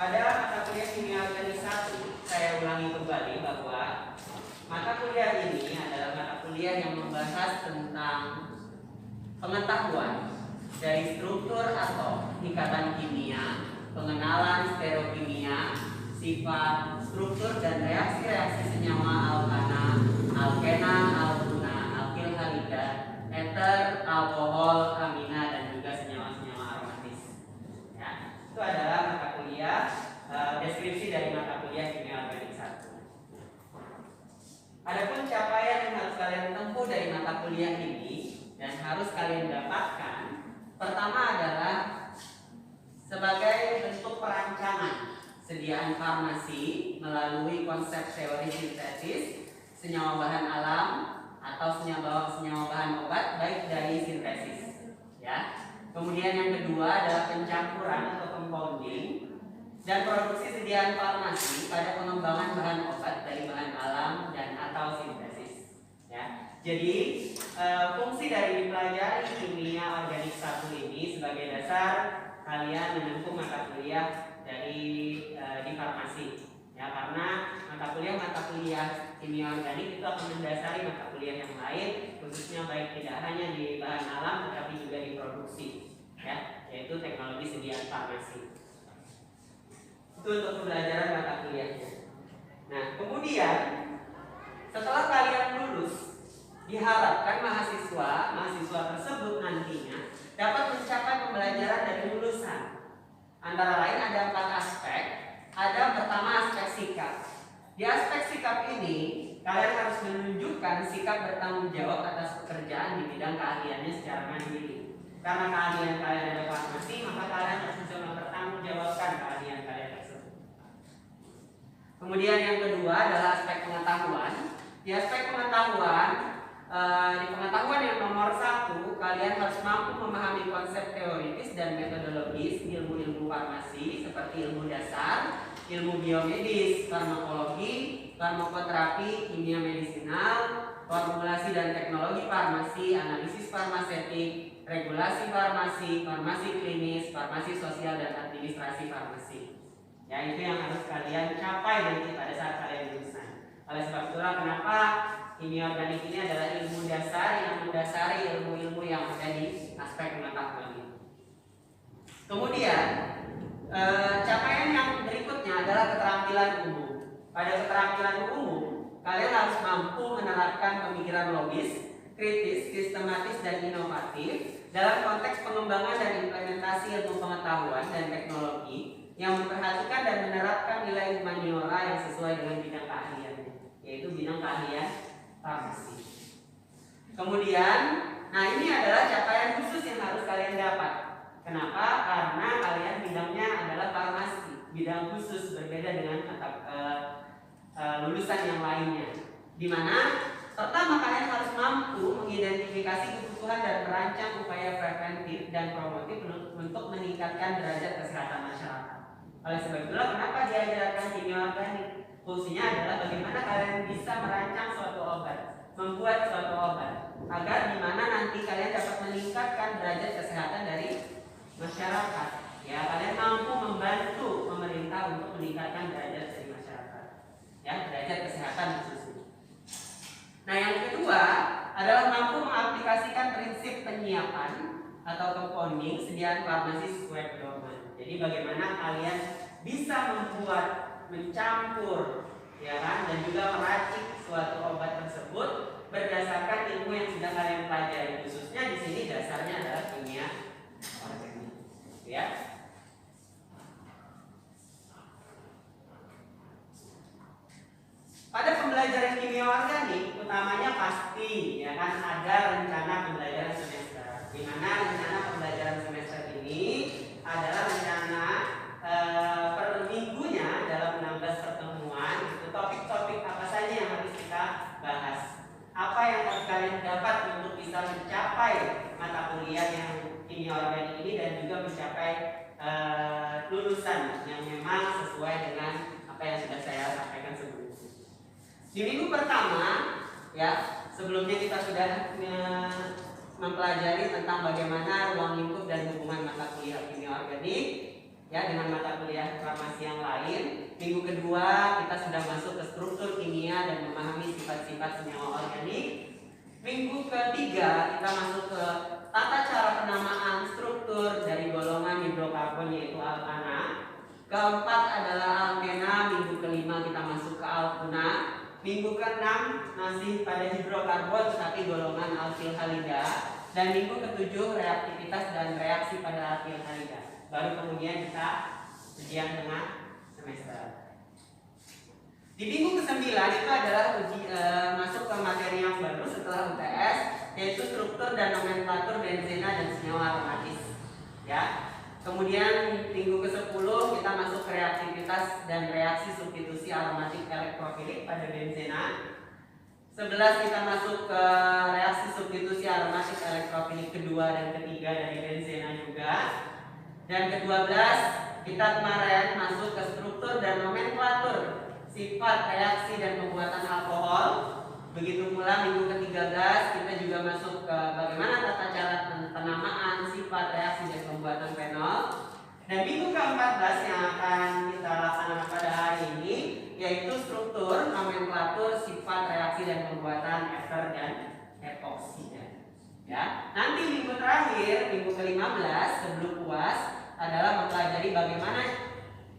pada mata kuliah kimia organik 1, saya ulangi kembali bahwa mata kuliah ini adalah mata kuliah yang membahas tentang pengetahuan dari struktur atau ikatan kimia, pengenalan stereokimia, sifat, struktur dan reaksi-reaksi senyawa alkana, alkena, alkuna, alkil halida, eter, alkohol, amina dan juga senyawa-senyawa aromatis. Ya, itu adalah mata kuliah deskripsi dari mata kuliah kimia organik 1. Adapun capaian yang harus kalian tempuh dari mata kuliah ini dan harus kalian dapatkan, pertama adalah sebagai bentuk perancangan sediaan farmasi melalui konsep teori sintesis senyawa bahan alam atau senyawa bahan obat baik dari sintesis. Ya. Kemudian yang kedua adalah pencampuran atau compounding dan produksi sediaan farmasi pada pengembangan bahan obat dari bahan alam dan atau sintesis. Ya. Jadi fungsi dari mempelajari kimia organik 1 ini sebagai dasar kalian menempuh mata kuliah dari di farmasi. Ya, karena mata kuliah kimia organik itu akan mendasari mata kuliah yang lain, khususnya baik tidak hanya di bahan alam tetapi juga di produksi, ya, yaitu teknologi sediaan farmasi. Itu untuk pembelajaran mata kuliahnya. Nah, kemudian setelah kalian lulus, diharapkan mahasiswa tersebut nantinya dapat mencapai pembelajaran dari lulusan. Antara lain ada 4 aspek. Ada pertama aspek sikap. Di aspek sikap ini kalian harus menunjukkan sikap bertanggung jawab atas pekerjaan di bidang keahliannya secara mandiri. Karena keahlian kalian ada farmasi, maka kalian harus bisa mempertanggungjawabkan keahlian kalian tersebut. Kemudian yang kedua adalah aspek pengetahuan. Di aspek pengetahuan, di pengetahuan yang nomor 1, kalian harus mampu memahami konsep teoritis dan metodologis ilmu-ilmu farmasi seperti ilmu dasar, ilmu biomedis, farmakologi, farmakoterapi, kimia medisinal, formulasi dan teknologi farmasi, analisis farmasetik, regulasi farmasi, farmasi klinis, farmasi sosial dan administrasi farmasi. Ya, itu yang harus kalian capai nanti pada saat kalian lulusan. Oleh sebab itulah kenapa kimia organik ini adalah ilmu dasar yang mendasari ilmu-ilmu yang ada di aspek pengetahuan ini. Kemudian capaian yang berikutnya adalah keterampilan umum. Pada keterampilan umum, kalian harus mampu menerapkan pemikiran logis, kritis, sistematis dan inovatif dalam konteks pengembangan dan implementasi ilmu pengetahuan dan teknologi yang memperhatikan dan menerapkan nilai humaniora yang sesuai dengan bidang keahliannya, yaitu bidang keahlian farmasi. Kemudian, nah ini adalah capaian khusus yang harus kalian dapat. Kenapa? Karena kalian bidangnya adalah farmasi, bidang khusus berbeda dengan lulusan yang lainnya. Di mana pertama kalian harus mampu mengidentifikasi kebutuhan dan merancang upaya preventif dan promotif untuk meningkatkan derajat kesehatan masyarakat. Oleh sebab itulah kenapa diajarkan kimia organik. Fungsinya adalah bagaimana kalian bisa merancang suatu obat, membuat suatu obat, agar dimana nanti kalian dapat meningkatkan derajat kesehatan dari masyarakat. Ya, kalian mampu membantu pemerintah untuk meningkatkan derajat dari masyarakat. Ya, derajat kesehatan khususnya. Nah, yang kedua adalah mampu mengaplikasikan prinsip penyiapan atau compounding sediaan farmasi sesuai pedoman. Jadi bagaimana kalian bisa membuat, mencampur, ya kan, dan juga meracik suatu obat tersebut berdasarkan ilmu yang sudah kalian pelajari. Khususnya di sini dasarnya adalah kimia organik, ya. Pada pembelajaran kimia organik, utamanya pasti, ya kan, ada rencana pembelajaran semester. Di mana rencana pembelajaran semester ini adalah rencana per minggunya dalam 16 pertemuan. Itu topik-topik apa saja yang harus kita bahas, apa yang harus kalian dapat untuk bisa mencapai mata kuliah yang kimia organik ini dan juga mencapai lulusan yang memang sesuai dengan apa yang sudah saya sampaikan sebelumnya. Di minggu pertama, ya, sebelumnya kita sudah mempelajari tentang bagaimana ruang lingkup dan hubungan mata kuliah kimia organik. ya dengan mata kuliah farmasi yang lain. Minggu kedua kita sudah masuk ke struktur kimia dan memahami sifat-sifat senyawa organik. Minggu ketiga kita masuk ke tata cara penamaan struktur dari golongan hidrokarbon yaitu alkana. Keempat adalah alkena. Minggu kelima kita masuk ke alkuna. Minggu keenam masih pada hidrokarbon tetapi golongan alkil halida. Dan minggu ketujuh reaktivitas dan reaksi pada alkil halida. Baru kemudian kita ujian tengah semester. Di minggu ke-9 itu adalah masuk ke materi yang baru setelah UTS, yaitu struktur dan nomenklatur benzena dan senyawa aromatis. Ya. Kemudian minggu ke-10 kita masuk ke reaktivitas dan reaksi substitusi aromatik elektrofilik pada benzena. 11 kita masuk ke reaksi substitusi aromatik elektrofilik kedua dan ketiga dari benzena juga. Dan ke-12 kita kemarin masuk ke struktur dan nomenklatur sifat reaksi dan pembuatan alkohol. Begitu pula minggu ke-13 kita juga masuk ke bagaimana tata cara penamaan sifat reaksi dan pembuatan fenol. Dan minggu ke-14 yang akan kita laksanakan pada hari ini yaitu struktur, nomenklatur, sifat reaksi dan pembuatan ether dan epoksida. Ya, nanti minggu terakhir, minggu ke-15 sebelum UAS adalah mempelajari bagaimana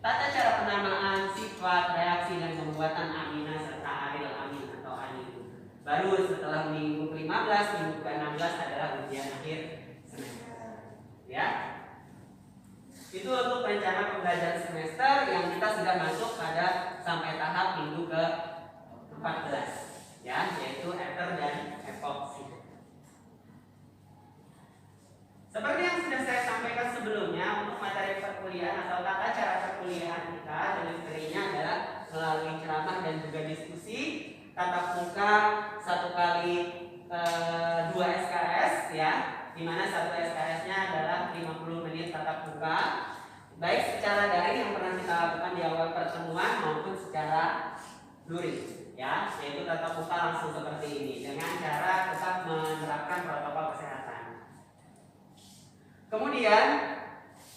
tata cara penamaan sifat reaksi dan pembuatan amina serta aril amin atau anin. Baru setelah minggu ke-15, minggu ke-16 adalah ujian akhir semester. Ya. Itu untuk rencana pembelajaran semester yang kita sudah masuk pada sampai tahap minggu ke-14, ya, yaitu ether dan epoksi. Seperti yang sudah saya sampaikan sebelumnya, untuk materi perkuliahan atau tata cara perkuliahan kita delivery-nya adalah melalui ceramah dan juga diskusi, tatap muka 1 kali 2 SKS, ya, di mana 1 SKS-nya adalah 50 menit tatap muka, baik secara daring yang pernah kita lakukan di awal pertemuan maupun secara luring, ya, yaitu tatap muka langsung seperti ini dengan cara tetap menerapkan protokol kesehatan. Kemudian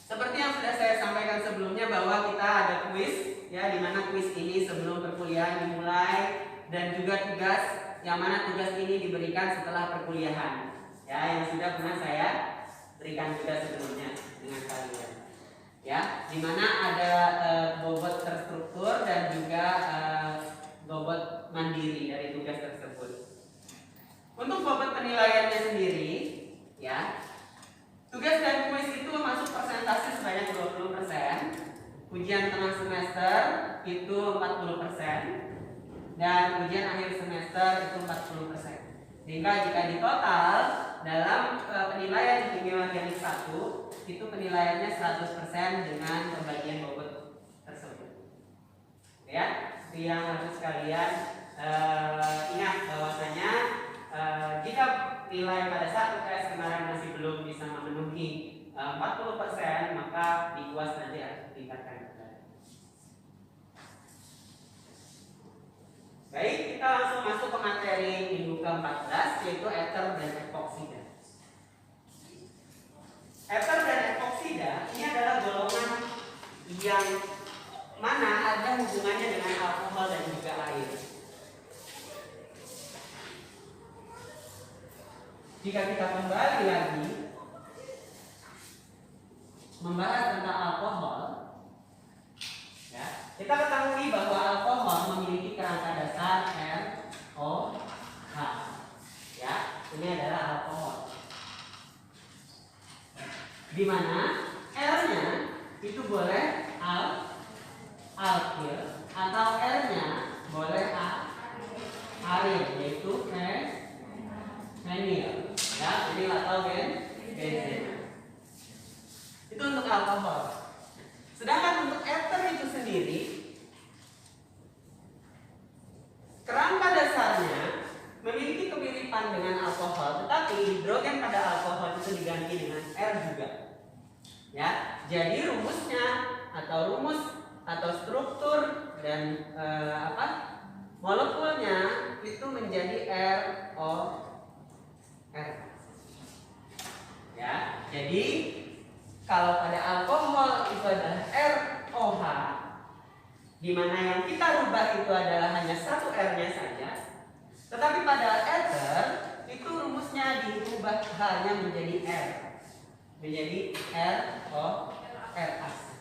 seperti yang sudah saya sampaikan sebelumnya bahwa kita ada kuis, ya, di mana kuis ini sebelum perkuliahan dimulai dan juga tugas yang mana tugas ini diberikan setelah perkuliahan, ya, yang sudah pernah saya berikan juga sebelumnya dengan kalian, ya, di mana ada bobot terstruktur dan juga bobot mandiri dari tugas tersebut. Untuk bobot penilaiannya sendiri, ya, tugas dan kuis itu masuk persentase sebanyak 20%, ujian tengah semester itu 40%, dan ujian akhir semester itu 40%. Sehingga jika ditotal dalam penilaian kimia organik 1 itu penilaiannya 100% dengan pembagian bobot tersebut. Ya, seperti yang harus kalian ingat bahwasanya jika nilai pada 1 tes kemarin masih belum bisa memenuhi 40%, maka di UAS nanti akan ditingkatkan. Baik, kita langsung masuk ke materi minggu ke-14 yaitu ether dan epoksida. Ether dan epoksida ini adalah golongan yang mana ada hubungannya dengan alkohol dan juga air. Jika kita kembali lagi membahas tentang alkohol, ya, kita ketahui bahwa alkohol memiliki kerangka dasar ROH. Ya, ini adalah alkohol. Di mana R-nya itu boleh alkil atau R-nya boleh air, yaitu fenil. Ya, ini atau benzena. Itu untuk alkohol. Sedangkan untuk ether itu sendiri, kerangka dasarnya memiliki kemiripan dengan alkohol, tetapi hidrogen pada alkohol itu diganti dengan R juga. Ya, jadi rumusnya atau rumus atau struktur dan molekulnya itu menjadi ROR. Ya, jadi kalau pada alkohol itu adalah di mana yang kita rubah itu adalah hanya satu R-nya saja. Tetapi pada ether itu rumusnya diubah hanya menjadi R. Menjadi R aksen.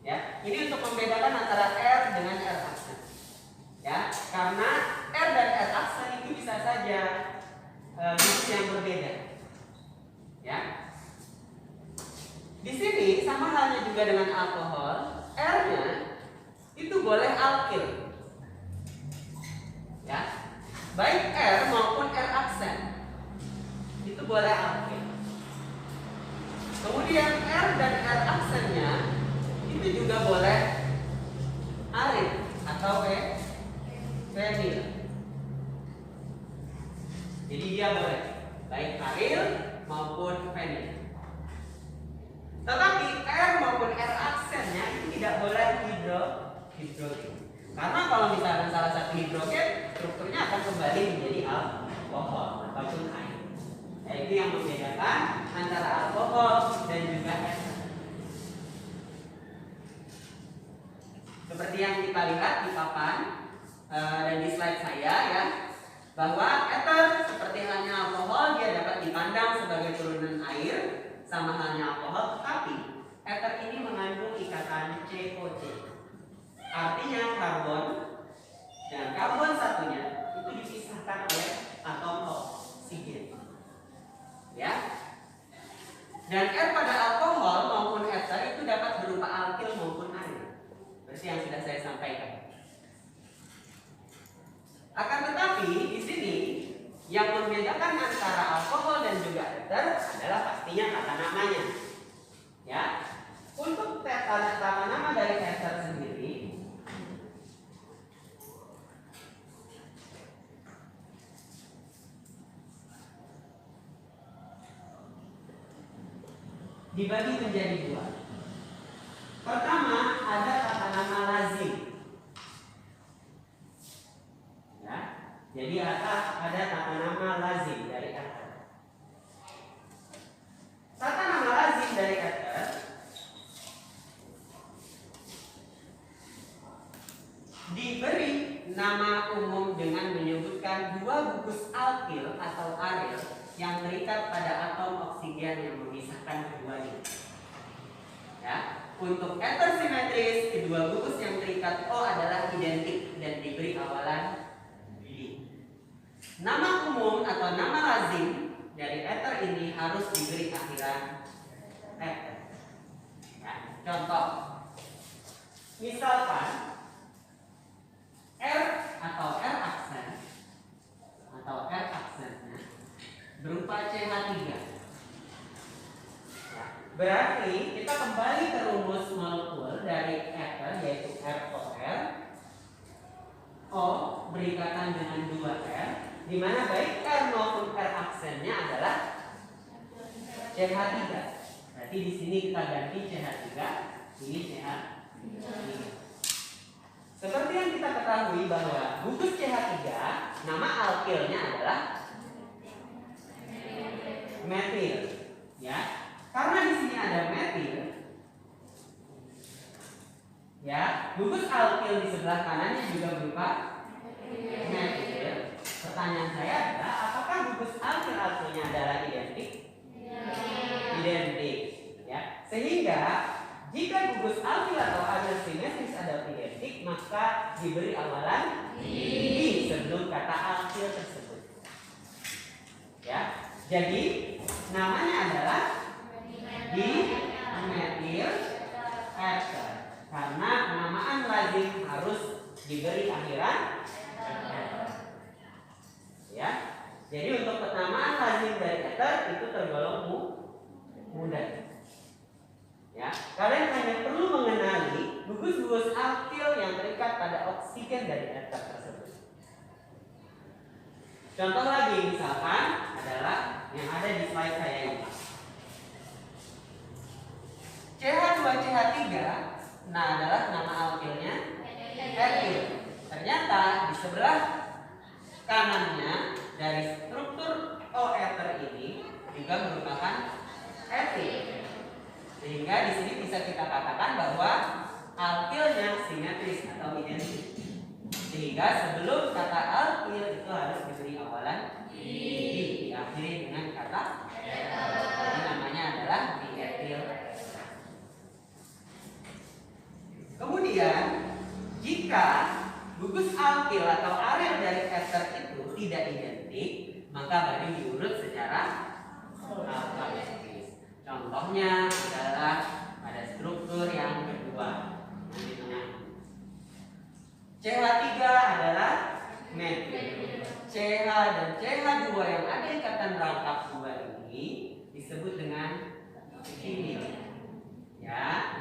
Ya, ini untuk membedakan antara R dengan R aksen. Ya, karena R dan R aksen itu bisa saja rumus yang berbeda. Ya. Di sini sama halnya juga dengan alkohol, R-nya itu boleh alkil. Ya. Baik R maupun R aksen itu boleh alkil. Kemudian R dan R aksennya itu juga boleh arid atau fenil. Jadi dia boleh baik aril maupun fenil. Tetapi R maupun R aksennya itu tidak boleh hidrogen. Karena kalau misalkan salah satu hidrogen, strukturnya akan kembali menjadi alkohol ataupun air. Ya, itu yang membedakan antara alkohol dan juga ether. Seperti yang kita lihat di papan dan di slide saya ya, bahwa ether seperti halnya alkohol, dia dapat dipandang sebagai turunan air, sama halnya alkohol, tetapi ether ini mengandung ikatan COC. Artinya karbon dan karbon satunya itu dipisahkan oleh atom oksigen. Ya. Dan R pada alkohol maupun ether itu dapat berupa alkil maupun air. Seperti yang sudah saya sampaikan. Akan tetapi di sini yang membedakan antara alkohol dan juga ether adalah pastinya tata namanya. Ya. Untuk tata nama dari ether sendiri dibagi menjadi dua. Pertama ada tata nama lazim. Ya, jadi ada tata nama lazim dari ether. Tata nama lazim dari ether diberi nama umum dengan menyebutkan dua gugus alkil atau aril yang terikat pada atom oksigen yang memisahkan keduanya. Ya, untuk ether simetris, kedua gugus yang terikat O adalah identik dan diberi awalan D. Nama umum atau nama lazim dari ether ini harus diberi akhiran ether. Ya, contoh, misalkan R atau R aksen atau R aksennya berupa CH3. Ya, berarti kita kembali ke rumus molekul dari ether yaitu ROR. O berikatan dengan 2R, di mana baik R maupun R aksennya adalah CH3. Berarti di sini kita ganti CH3, ini CH3. Seperti yang kita ketahui bahwa gugus CH3 nama alkilnya adalah metil, ya. Karena di sini ada metil, ya, gugus alkil di sebelah kanannya juga berupa metil. Pertanyaan saya adalah, apakah gugus alkilnya adalah identik? Identik, ya. Sehingga jika gugus alkil atau aril simetris adalah identik, maka diberi awalan di sebelum kata alkil tersebut. Ya, jadi namanya adalah dimetil ether karena penamaan lazim harus diberi akhiran ether. Ya, jadi untuk penamaan lazim dari ether itu tergolong mudah. Ya, kalian hanya perlu mengenali gugus-gugus alkil yang terikat pada oksigen dari ether tersebut. Contoh lagi misalkan adalah yang ada di slide saya ini. CH2CH3, nah adalah nama alkilnya etil. Ternyata di sebelah kanannya dari struktur O ether ini juga merupakan etil. Sehingga di sini bisa kita katakan bahwa alkilnya simetris simetris atau identik. Sehingga sebelum kata alkil itu harus diberi awalan diakhiri dengan kata jadi namanya adalah dietil. Kemudian jika gugus alkil atau arel dari ester itu tidak identik, maka baru diurut secara alfabetis. Contohnya adalah pada struktur yang kedua di tengah. CH3 adalah metil. CH dan CH2 yang ada ikatan rangkap 2 ini disebut dengan vinil. Ya.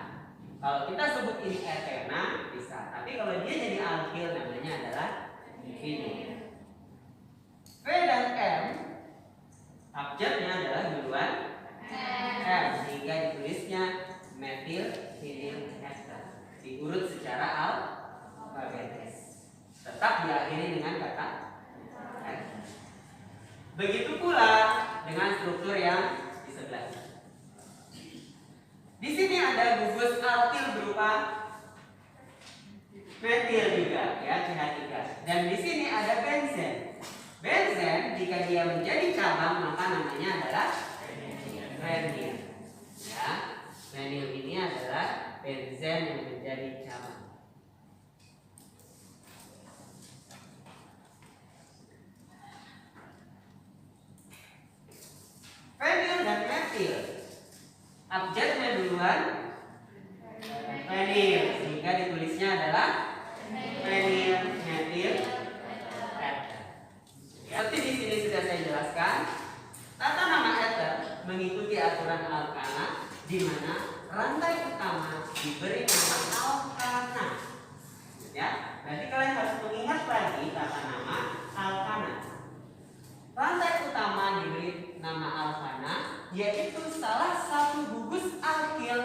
Kalau kita sebut ini etena bisa, tapi kalau dia jadi alkil namanya adalah vinil. V dan M abjadnya adalah duluan M, sehingga ditulisnya metil vinil ester. Diurut secara alfabetis. Tetap diakhiri dengan kata F. Begitu pula dengan struktur yang di sebelah. Di sini ada gugus alkil berupa metil juga, ya, CH3. Dan di sini ada benzen. Benzen jika dia menjadi cabang maka namanya adalah renil. Ya, renil ini adalah benzen yang menjadi cabang. Fenil dan metil abjadnya duluan fenil, sehingga ditulisnya adalah fenil metil ester. Seperti di sini sudah saya jelaskan, tata nama ester mengikuti aturan alkana, di mana rantai utama diberi nama alkana. Ya, berarti kalian harus mengingat lagi tata nama alkana. Rantai utama diberi nama alkana, yaitu salah satu gugus alkil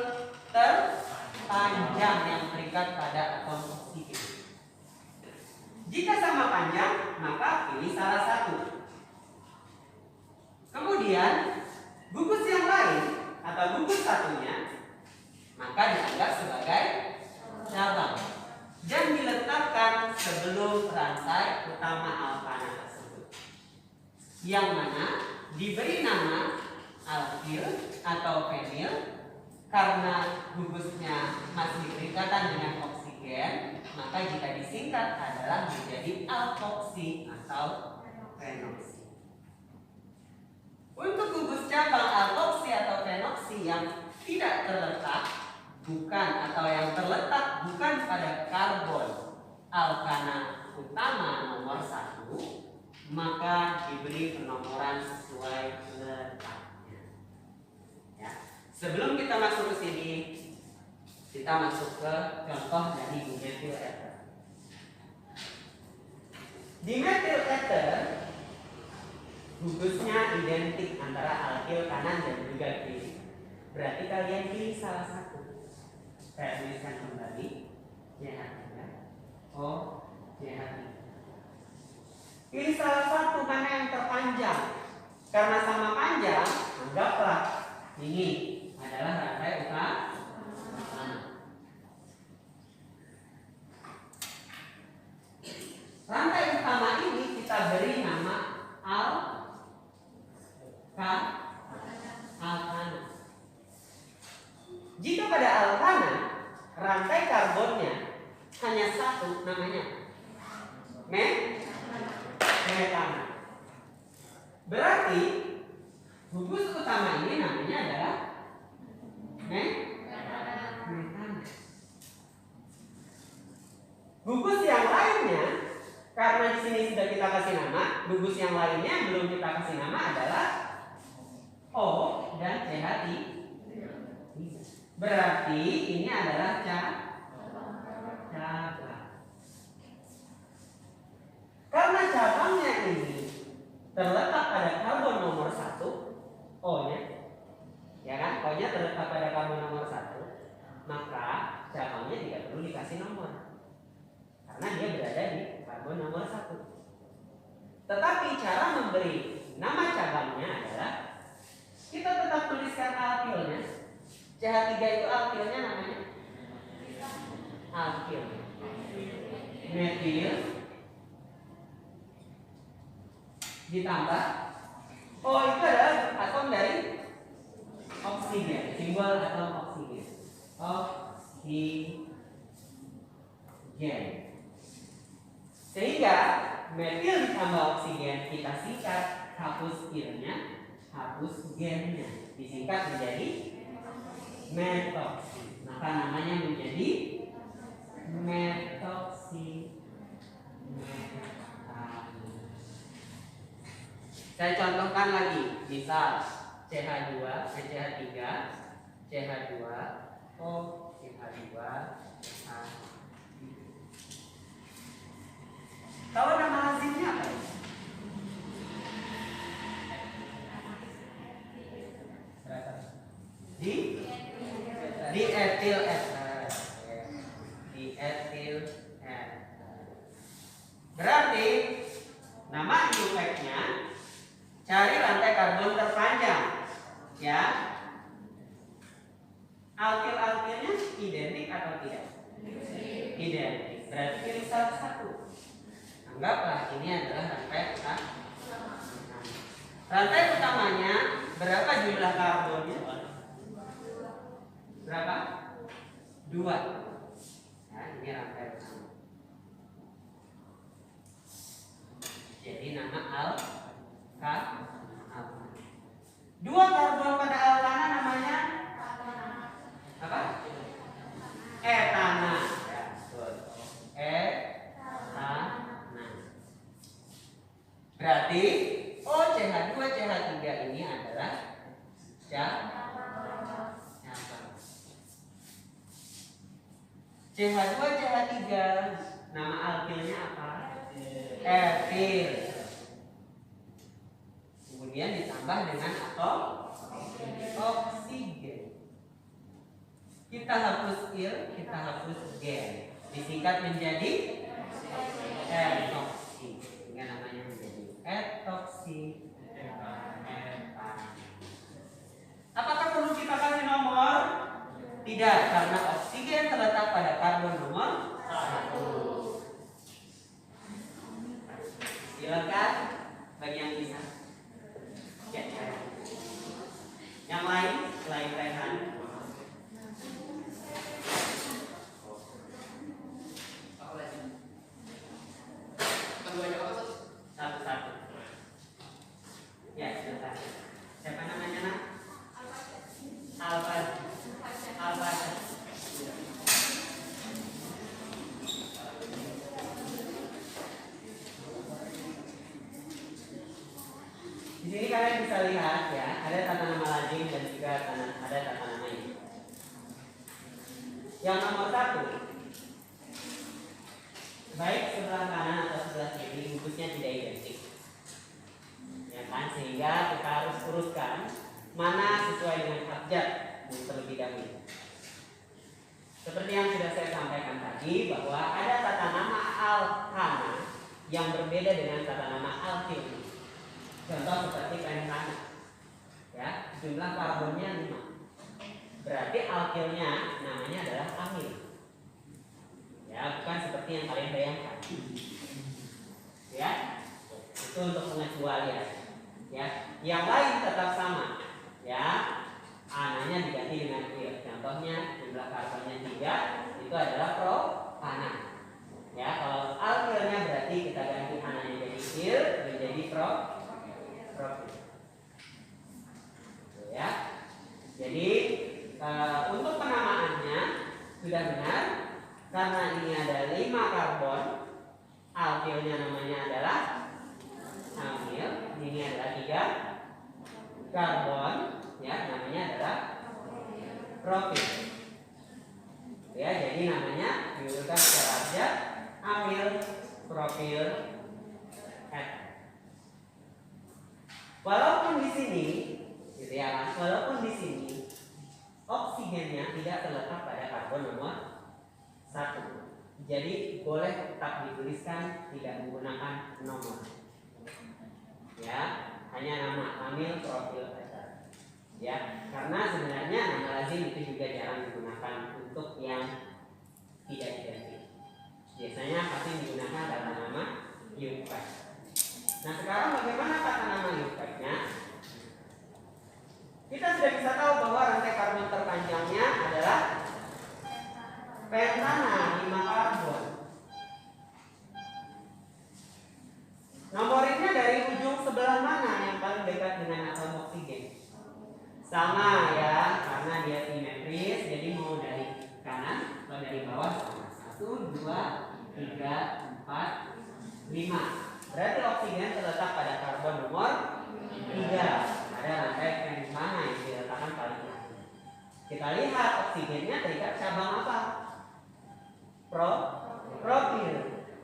terpanjang yang terikat pada atom oksigen. Jika sama panjang, maka pilih salah satu. Kemudian gugus yang lain atau gugus satunya maka dianggap sebagai cabang dan diletakkan sebelum rantai utama alkana tersebut, yang mana diberi nama alkil atau fenil karena gugusnya masih berikatan dengan oksigen, maka jika disingkat adalah menjadi alkoksi atau fenoksi. Untuk gugus cabang alkoksi atau fenoksi yang tidak terletak atau yang terletak bukan pada karbon alkana utama nomor 1, maka diberi penomoran sesuai letaknya. Ya. Sebelum kita masuk ke sini, kita masuk ke contoh dari dimetil ether. Dimetil ether gugusnya identik antara alkil kanan dan juga kiri. Berarti kalian pilih salah satu. Saya tuliskan kembali CH3 CH3. Pilih salah satu mana yang terpanjang. Karena sama panjang, anggaplah ini adalah rantai utama. Rantai utama ini kita beri nama alkana. Jika pada alkana rantai karbonnya hanya satu, namanya metana. Berarti gugus utama ini namanya adalah metana. Gugus yang lainnya, karena di sini sudah kita kasih nama, gugus yang lainnya yang belum kita kasih nama adalah O dan CH3. Berarti ini adalah cabang. Karena cabangnya ini terletak pada karbon nomor 1, O-nya, ya kan? O-nya terletak pada karbon nomor 1, maka cabangnya tidak perlu dikasih nomor, karena dia berada di karbon nomor 1. Tetapi cara memberi nama cabangnya adalah kita tetap tuliskan alkilnya. CH3 itu alkilnya namanya alkil. metil ditambah, oh itu adalah atom dari oksigen, simbol atom oksigen. Oksigen. Sehingga metil ditambah oksigen kita singkat, hapus il-nya, hapus gennya, disingkat menjadi metoksi. Maka namanya menjadi metoksi. Saya contohkan lagi, misal CH2, CH3, CH2, O, CH2, Kalau nama lazimnya apa? Di etil ester. Di etil ester. Berarti nama IUPAC-nya cari rantai karbon terpanjang, ya. Alkil-alkilnya identik atau tidak? Identik. Berarti pilih salah satu. Anggaplah ini adalah rantai utama. Rantai utamanya berapa jumlah karbonnya? Berapa? 2. Nah, ini rantai utama. Jadi nama alka. 2 karbon pada alkana namanya apa? Etana. Ya, betul. Etana. Berarti OCH2 CH3 ini adalah CH2 CH3, nama alkilnya apa? Etil. Kemudian ditambah dengan atom oksigen. Kita hapus il, kita hapus gen, disingkat menjadi etoksi. Sehingga namanya menjadi etoksi. Apakah perlu kita kasih nomor? Tidak, karena oksigen terletak pada karbon nomor 1. Silakan bagi yang bisa. Ya. Yang lain selain Rehan. Satu-satu. Ya, silakan. Siapa namanya, Nak? Alfa. Di sini kalian bisa lihat ya, ada tata nama lazim dan juga ada tata nama ini. Yang nomor 1, baik sebelah kanan atau sebelah kiri rumusnya tidak identik, ya kan? Sehingga kita harus uruskan mana sesuai dengan abjad terlebih dahulu. Seperti yang sudah saya sampaikan tadi, bahwa ada tata nama alkana yang berbeda dengan tata nama alkil. Contoh seperti pentana, ya, jumlah karbonnya 5. Berarti alkilnya namanya adalah amil. Ya, bukan seperti yang kalian bayangkan. Ya, itu untuk pengecualian. Ya, yang lain tetap sama. Ya, ananya diganti dengan il. Contohnya jumlah karbonnya 3, itu adalah propana. Ya, kalau alkilnya berarti kita ganti ananya jadi il menjadi propil. Ya, jadi untuk penamaannya sudah benar karena ini ada 5 karbon, alkilnya namanya adalah amil. Ini adalah 3 karbon, ya, namanya adalah propil. Ya, jadi namanya diurutkan secara abjad amil, propil, et. Walaupun di sini, gitu ya, walaupun di sini oksigennya tidak terletak pada karbon nomor 1, jadi boleh tetap dituliskan tidak menggunakan nomor. Ya, hanya nama amil, propil, et. Ya, karena sebenarnya nama lazim itu juga jarang digunakan untuk yang tidak identik. Biasanya pasti digunakan kata nama UPAC. Nah, sekarang bagaimana kata nama UPAC-nya? Kita sudah bisa tahu bahwa rantai karbon terpanjangnya adalah pentana 5 karbon. Nomornya dari ujung sebelah mana yang paling dekat dengan atom oksigen? Sama ya, karena dia simetris, jadi mau dari kanan atau dari bawah sama. 1, 2, 3, 4, 5. Berarti oksigen terletak pada karbon nomor 3. Ada rantai pentana yang diletakkan paling atas. Kita lihat oksigennya terikat cabang apa? Propil.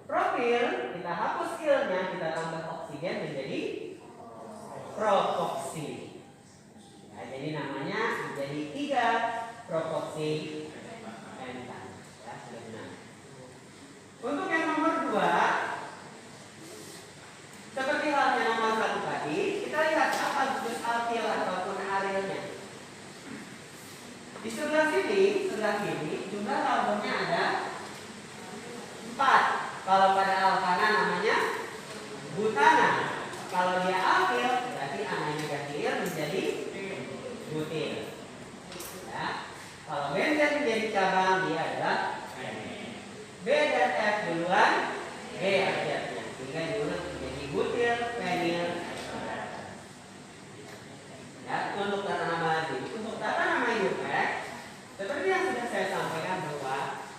Propil, kita hapus il-nya, kita tambah oksigen menjadi propoksi. Ya, jadi namanya menjadi 3 propoksi pentana. Ya, sudah benar. Untuk yang nomor 2, seperti halnya nomor 1 tadi, kita lihat apa jenis alkil ataupun arilnya. Di sebelah sini, sebelah kiri, jumlah karbonnya ada 4. Kalau pada alkana namanya butana. Kalau dia alkil, berarti ananya ganti il menjadi butil. Ya. Kalau benzen menjadi cabang, dia adalah B dan F duluan, B akhirnya, sehingga diurut menjadi butil, fenil. Ya, untuk tata nama lagi. Untuk tata nama UPAC, seperti yang sudah saya sampaikan bahwa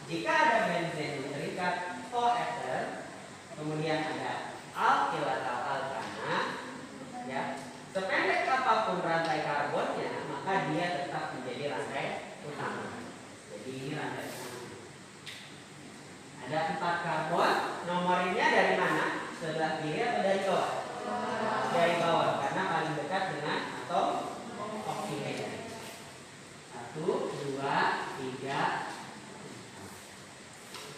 jika ada benzen yang terikat koester, kemudian ada alkil atau alkana, ya, sependek apapun rantai karbonnya, maka dia tetap menjadi rantai utama. Jadi ini rantai utama. Ada 4 karbon, nomornya dari mana? Sebelah kiri atau dari bawah? Dari bawah, karena paling dekat dengan atom oksigen. 1, 2, 3.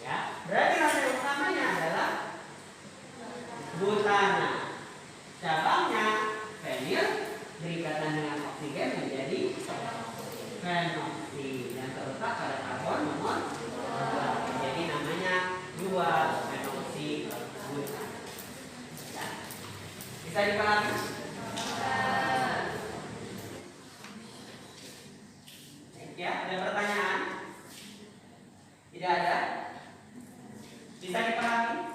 Ya, berarti rantai utamanya adalah butana. Cabangnya fenil berikatan dengan oksigen menjadi fenoksi dan terletak pada karbon nomor 2. Jadi namanya 2 fenoksi butana. Ya. Bisa dipahami? Ya, ada pertanyaan? Tidak ada? Bisa dipahami?